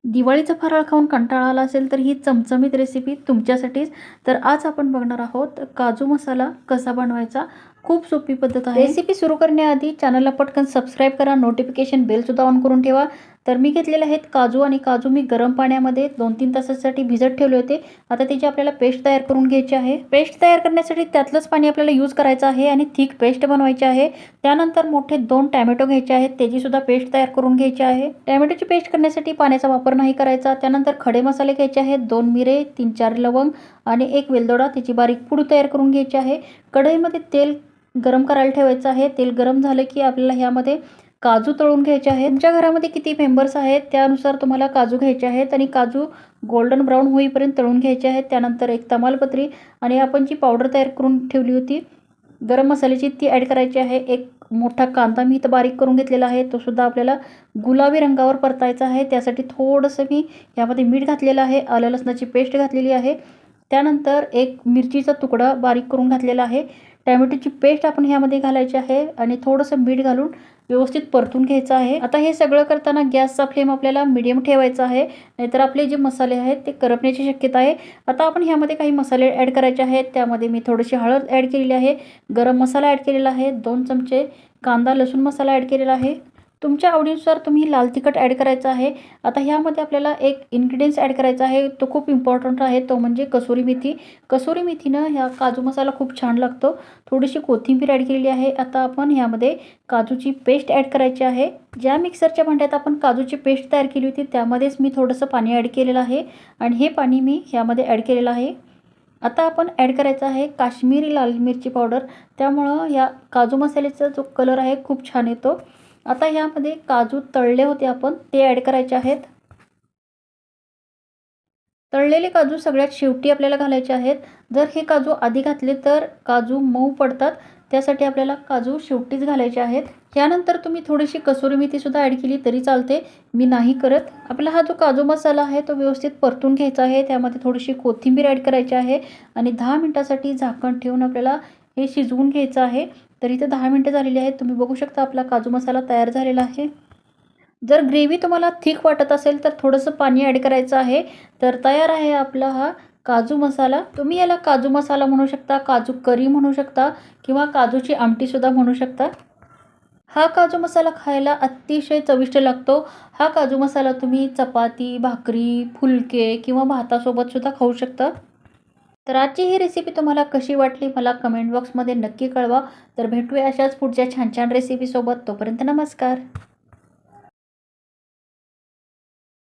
दिवाळीचा फराळ खाऊन कंटाळा आला असेल तर ही चमचमीत रेसिपी तुमच्यासाठीच. तर आज आपण बघणार आहोत काजू मसाला कसा बनवायचा. खूप सोपी पद्धत आहे. रेसिपी सुरू करण्याआधी चॅनलला पटकन सबस्क्राईब करा, नोटिफिकेशन बेलसुद्धा ऑन करून ठेवा. तर मी घेतलेले आहेत काजू आणि काजू मी गरम पाण्यामध्ये 2-3 तासासाठी भिजत ठेवले होते. आता त्याची आपल्याला पेस्ट तयार करून घ्यायची आहे. पेस्ट तयार करण्यासाठी त्यातलंच पाणी आपल्याला यूज करायचं आहे आणि थिक पेस्ट बनवायची आहे. त्यानंतर मोठे 2 टॅमॅटो घ्यायचे आहेत, त्याची सुद्धा पेस्ट तयार करून घ्यायची आहे. टॅमॅटोची पेस्ट करण्यासाठी पाण्याचा वापर नाही करायचा. त्यानंतर खडे मसाले घ्यायचे आहेत, 2 मिरे, 3-4 लवंग आणि 1 वेलदोडा, त्याची बारीक पूड तयार करून घ्यायची आहे. कढईमध्ये तेल गरम करायला ठेवायचं आहे. तेल गरम झालं की आपल्याला ह्यामध्ये काजू तळून घ्यायचे आहेत. तुमच्या घरामध्ये किती मेंबर्स आहेत त्यानुसार तुम्हाला काजू घ्यायचे आहेत आणि काजू गोल्डन ब्राऊन होईपर्यंत तळून घ्यायचे आहेत. त्यानंतर एक तमालपत्री आणि आपण जी पावडर तयार करून ठेवली होती गरम मसाल्याची ती ॲड करायची आहे. एक मोठा कांदा मी इथं बारीक करून घेतलेला आहे, तो सुद्धा आपल्याला गुलाबी रंगावर परतायचा आहे. त्यासाठी थोडंसं मी यामध्ये मीठ घातलेलं आहे, आलं लसणाची पेस्ट घातलेली आहे. त्यानंतर एक मिरचीचा तुकडा बारीक करून घातलेला आहे. टॅमॅटोची पेस्ट आपण ह्यामध्ये घालायची आहे आणि थोडंसं मीठ घालून व्यवस्थित परतून घ्यायचं आहे. आता हे सगळं करताना गॅसचा फ्लेम आपल्याला मीडियम ठेवायचा आहे, नाहीतर आपले जे मसाले आहेत ते करपण्याची शक्यता आहे. आता आपण ह्यामध्ये काही मसाले ॲड करायचे आहेत. त्यामध्ये मी थोडीशी हळद ॲड केलेली आहे, गरम मसाला ॲड केलेला आहे, 2 चमचे कांदा लसूण मसाला ॲड केलेला आहे. तुमच्या आवडीनुसार तुम्ही लाल तिखट ॲड करायचं आहे. आता ह्यामध्ये आपल्याला एक इन्ग्रेडियंट्स ॲड करायचा आहे, तो खूप इम्पॉर्टंट आहे, तो म्हणजे कसुरी मेथी. कसुरी मेथीनं ह्या काजू मसाला खूप छान लागतो. थोडीशी कोथिंबीर ॲड केलेली आहे. आता आपण ह्यामध्ये काजूची पेस्ट ॲड करायची आहे. ज्या मिक्सरच्या भांड्यात आपण काजूची पेस्ट तयार केली होती त्यामध्येच मी थोडंसं पाणी ॲड केलेलं आहे आणि हे पाणी मी ह्यामध्ये ॲड केलेलं आहे. आता आपण ॲड करायचं आहे काश्मीरी लाल मिरची पावडर, त्यामुळं ह्या काजू मसाल्याचा जो कलर आहे खूप छान येतो. आता ह्यामध्ये काजू तळले होते आपण ते ॲड करायचे आहेत. तळलेले काजू सगळ्यात शेवटी आपल्याला घालायचे आहेत. जर हे काजू आधी घातले तर काजू मऊ पडतात, त्यासाठी आपल्याला काजू शेवटीच घालायचे आहेत. यानंतर तुम्ही थोडीशी कसुरी मेथीसुद्धा ॲड केली तरी चालते, मी नाही करत. आपला हा जो काजू मसाला आहे तो व्यवस्थित परतून घ्यायचा आहे. त्यामध्ये थोडीशी कोथिंबीर ॲड करायची आहे आणि 10 मिनिटासाठी झाकण ठेवून आपल्याला हे शिजवून घ्यायचं आहे. तर इथे 10 मिनिटं झालेली आहेत. तुम्ही बघू शकता आपला काजू मसाला तयार झालेला आहे. जर ग्रेव्ही तुम्हाला थिक वाटत असेल तर थोडंसं पाणी ॲड करायचं आहे. तर तयार आहे आपला हा काजू मसाला. तुम्ही याला काजू मसाला म्हणू शकता, काजू करी म्हणू शकता किंवा काजूची आमटीसुद्धा म्हणू शकता. हा काजू मसाला खायला अतिशय चविष्ट लागतो. हा काजू मसाला तुम्ही चपाती, भाकरी, फुलके किंवा भातासोबतसुद्धा खाऊ शकता. तर आजची ही रेसिपी तुम्हाला कशी वाटली मला कमेंट बॉक्समध्ये नक्की कळवा. तर भेटूया अशाच पुढच्या छान छान रेसिपीसोबत. तोपर्यंत नमस्कार.